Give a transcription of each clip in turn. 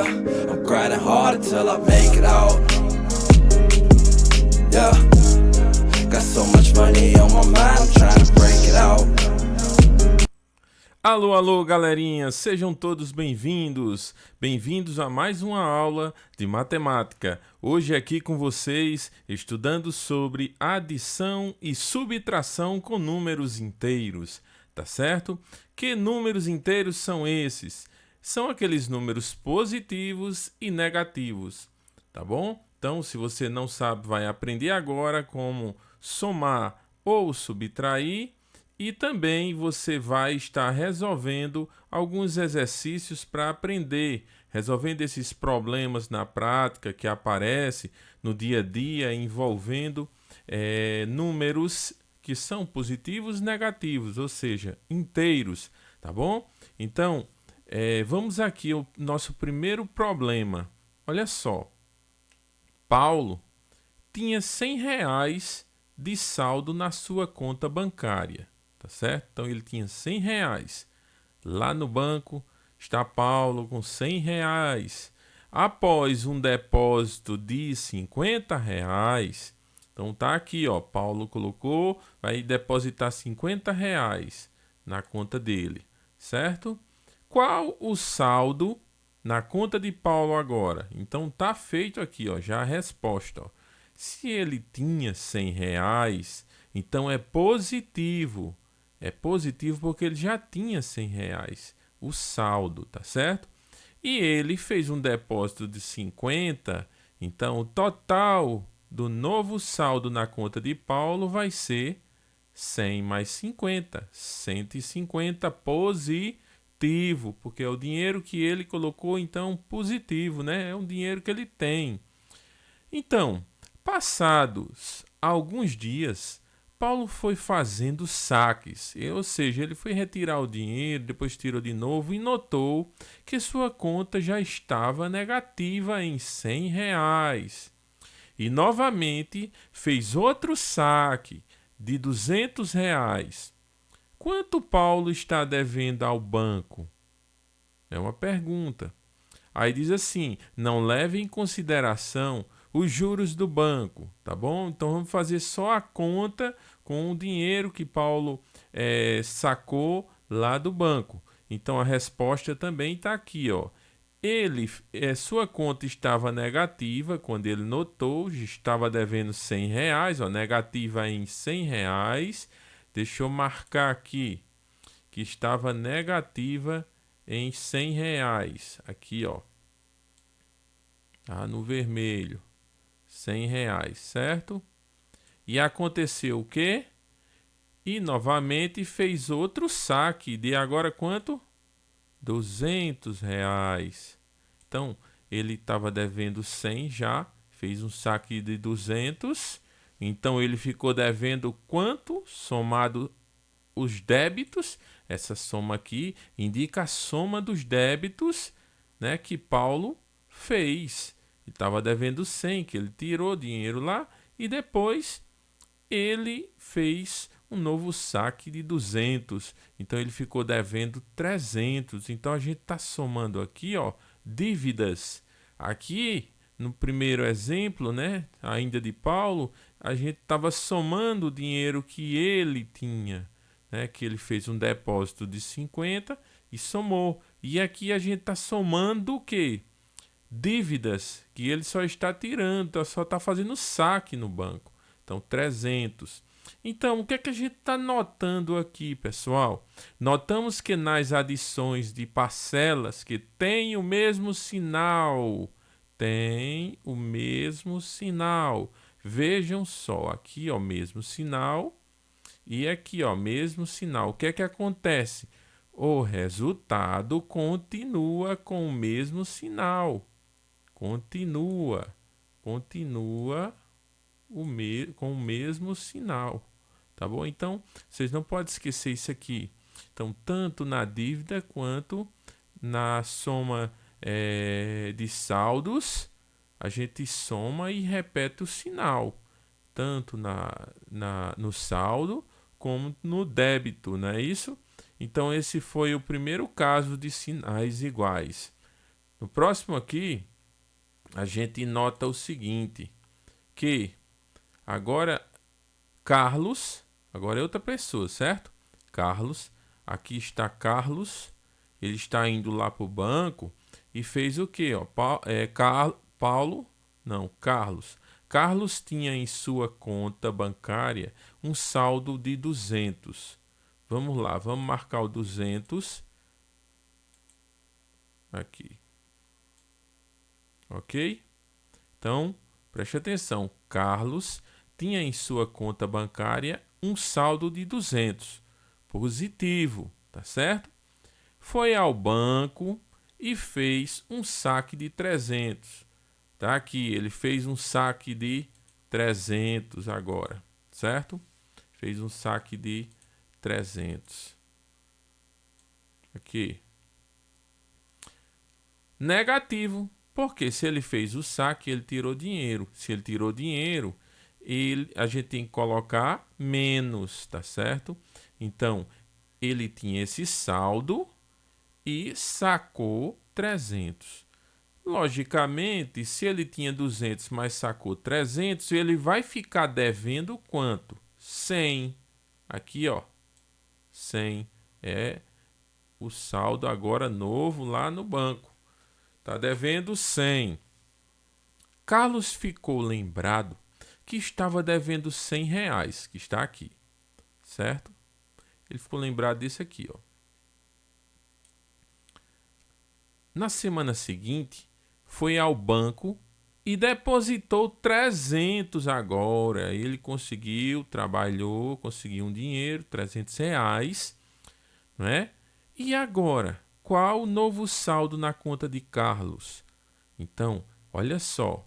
Yeah, I'm grinding hard until I make it out. Yeah, got so much money on my mind, I'm trying to break it out. Alô, alô, galerinha, sejam todos bem-vindos. Bem-vindos a mais uma aula de matemática. Hoje aqui com vocês, estudando sobre adição e subtração com números inteiros, tá certo? Que números inteiros são esses? São aqueles números positivos e negativos, tá bom? Então, se você não sabe, vai aprender agora como somar ou subtrair. E também você vai estar resolvendo alguns exercícios para aprender, resolvendo esses problemas na prática que aparecem no dia a dia envolvendo números que são positivos e negativos, ou seja, inteiros, tá bom? Então, vamos aqui ao nosso primeiro problema. Olha só, Paulo tinha R$100 de saldo na sua conta bancária. Tá certo? Então ele tinha R$100. Lá no banco está Paulo com R$100. Após um depósito de R$50, então tá aqui, ó, Paulo colocou, vai depositar R$50 na conta dele, certo? Qual o saldo na conta de Paulo agora? Então tá feito aqui, ó, já a resposta, ó. Se ele tinha R$100, então é positivo. É positivo porque ele já tinha R$100, o saldo, tá certo? E ele fez um depósito de 50, então o total do novo saldo na conta de Paulo vai ser 100 mais 50, 150 positivo, porque é o dinheiro que ele colocou, então positivo, né? É um dinheiro que ele tem. Então, passados alguns dias, Paulo foi fazendo saques, ou seja, ele foi retirar o dinheiro, depois tirou de novo e notou que sua conta já estava negativa em R$100. E novamente fez outro saque de R$200. Quanto Paulo está devendo ao banco? É uma pergunta. Aí diz assim, não leve em consideração os juros do banco, tá bom? Então vamos fazer só a conta com o dinheiro que Paulo sacou lá do banco. Então a resposta também está aqui, ó. Sua conta estava negativa quando ele notou, estava devendo R$100, ó, negativa em R$100. Deixa eu marcar aqui que estava negativa em R$100. Aqui, ó. Tá no vermelho. R$100, certo? E aconteceu o quê? E novamente fez outro saque de agora quanto? R$200. Então, ele estava devendo 100 já, fez um saque de 200. Então, ele ficou devendo quanto? Somado os débitos. Essa soma aqui indica a soma dos débitos, né, que Paulo fez. Ele estava devendo 100, que ele tirou dinheiro lá e depois ele fez um novo saque de 200. Então ele ficou devendo 300. Então a gente está somando aqui, ó, dívidas. Aqui no primeiro exemplo, né, ainda de Paulo, a gente estava somando o dinheiro que ele tinha, né, que ele fez um depósito de 50 e somou. E aqui a gente está somando o quê? Dívidas que ele só está tirando, só está fazendo saque no banco. Então, 300. Então, o que é que a gente está notando aqui, pessoal? Notamos que nas adições de parcelas que têm o mesmo sinal, Vejam só, aqui, ó, mesmo sinal e aqui, ó, mesmo sinal. O que é que acontece? O resultado continua com o mesmo sinal. Continua com o mesmo sinal, tá bom? Então, vocês não podem esquecer isso aqui. Então, tanto na dívida quanto na soma de saldos, a gente soma e repete o sinal, tanto no saldo como no débito, não é isso? Então, esse foi o primeiro caso de sinais iguais. No próximo aqui, a gente nota o seguinte, que agora Carlos, agora é outra pessoa, certo? Carlos, aqui está Carlos, ele está indo lá para o banco e fez o quê? Ó? Carlos. Carlos tinha em sua conta bancária um saldo de 200. Vamos lá, vamos marcar o 200 aqui. Ok? Então, preste atenção. Carlos tinha em sua conta bancária um saldo de 200. Positivo, tá certo? Foi ao banco e fez um saque de 300. Tá aqui, ele fez um saque de 300 agora, certo? Fez um saque de 300. Aqui. Negativo, porque se ele fez o saque, ele tirou dinheiro. Se ele tirou dinheiro, a gente tem que colocar menos, tá certo? Então, ele tinha esse saldo e sacou 300. Logicamente, se ele tinha 200, mas sacou 300, ele vai ficar devendo quanto? 100. Aqui, ó. 100 é o saldo agora novo lá no banco. Tá devendo 100. Carlos ficou lembrado que estava devendo R$100, que está aqui, certo? Ele ficou lembrado disso aqui, ó. Na semana seguinte, foi ao banco e depositou 300 agora. Ele conseguiu, trabalhou, conseguiu um dinheiro, R$300, né? E agora, qual o novo saldo na conta de Carlos? Então, olha só.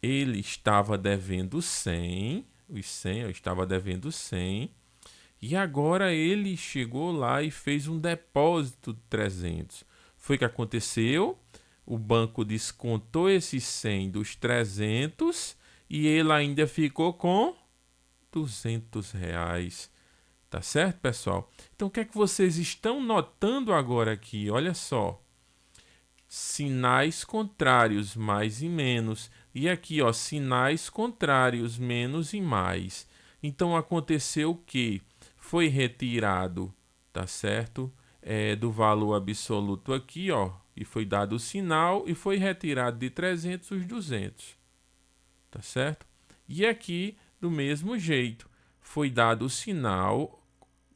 Ele estava devendo 100, os 100, eu estava devendo 100, e agora ele chegou lá e fez um depósito de 300. Foi o que aconteceu? O banco descontou esses 100 dos 300 e ele ainda ficou com R$200. Tá certo, pessoal? Então, o que é que vocês estão notando agora aqui? Olha só. Sinais contrários, mais e menos. E aqui, ó, sinais contrários, menos e mais. Então, aconteceu o quê? Foi retirado, tá certo? Do valor absoluto aqui, ó, e foi dado o sinal e foi retirado de 300 os 200, tá certo? E aqui, do mesmo jeito, foi dado o sinal,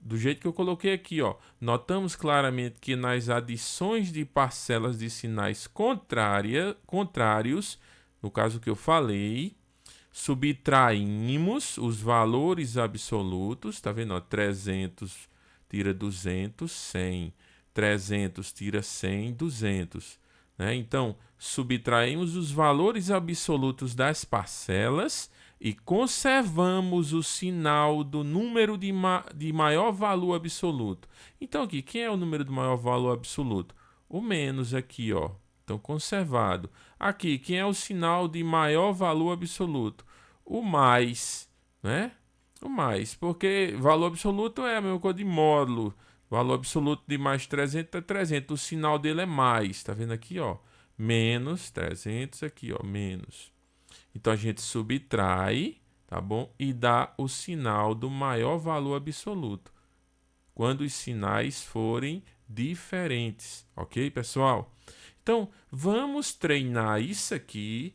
do jeito que eu coloquei aqui, ó. Notamos claramente que nas adições de parcelas de sinais contrários, no caso que eu falei, subtraímos os valores absolutos, tá vendo? Ó, 300 tira 200, 100. 300 tira 100, 200. Né? Então, subtraímos os valores absolutos das parcelas e conservamos o sinal do número de maior valor absoluto. Então, aqui, quem é o número de maior valor absoluto? O menos aqui, ó. Então, conservado. Aqui, quem é o sinal de maior valor absoluto? O mais, né? O mais, porque valor absoluto é a mesma coisa de módulo. Valor absoluto de mais 300 é 300. O sinal dele é mais. Tá vendo aqui, ó? Menos 300 aqui, ó. Menos. Então, a gente subtrai, tá bom? E dá o sinal do maior valor absoluto. Quando os sinais forem diferentes. Ok, pessoal? Então, vamos treinar isso aqui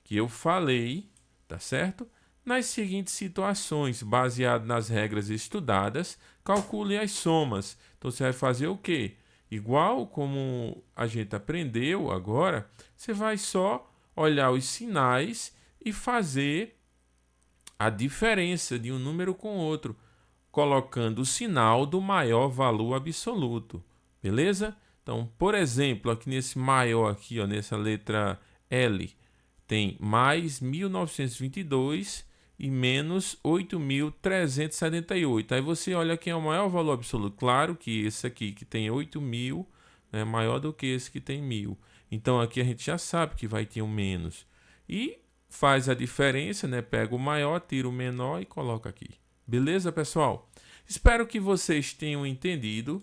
que eu falei, tá certo? Nas seguintes situações, baseado nas regras estudadas, calcule as somas. Então, você vai fazer o quê? Igual como a gente aprendeu agora, você vai só olhar os sinais e fazer a diferença de um número com outro, colocando o sinal do maior valor absoluto. Beleza? Então, por exemplo, aqui nesse maior aqui, ó, nessa letra L, tem mais 1922 e menos 8.378. Aí você olha quem é o maior valor absoluto. Claro que esse aqui que tem 8.000 é maior do que esse que tem 1.000. Então aqui a gente já sabe que vai ter um menos. E faz a diferença, né? Pega o maior, tira o menor e coloca aqui. Beleza, pessoal? Espero que vocês tenham entendido.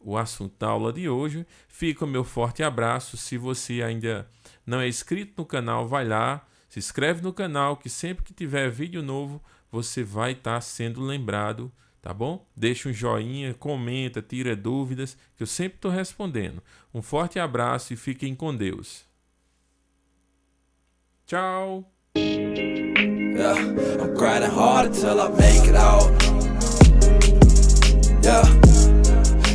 o assunto da aula de hoje. Fica o meu forte abraço. Se você ainda não é inscrito no canal, vai lá, se inscreve no canal, que sempre que tiver vídeo novo, você vai estar sendo lembrado, tá bom? Deixa um joinha, comenta, tira dúvidas, que eu sempre estou respondendo. Um forte abraço e fiquem com Deus. Tchau! Yeah, I'm grinding hard until I make it out. Yeah,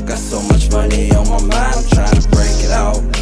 got so much money on my mind, I'm trying to break it out.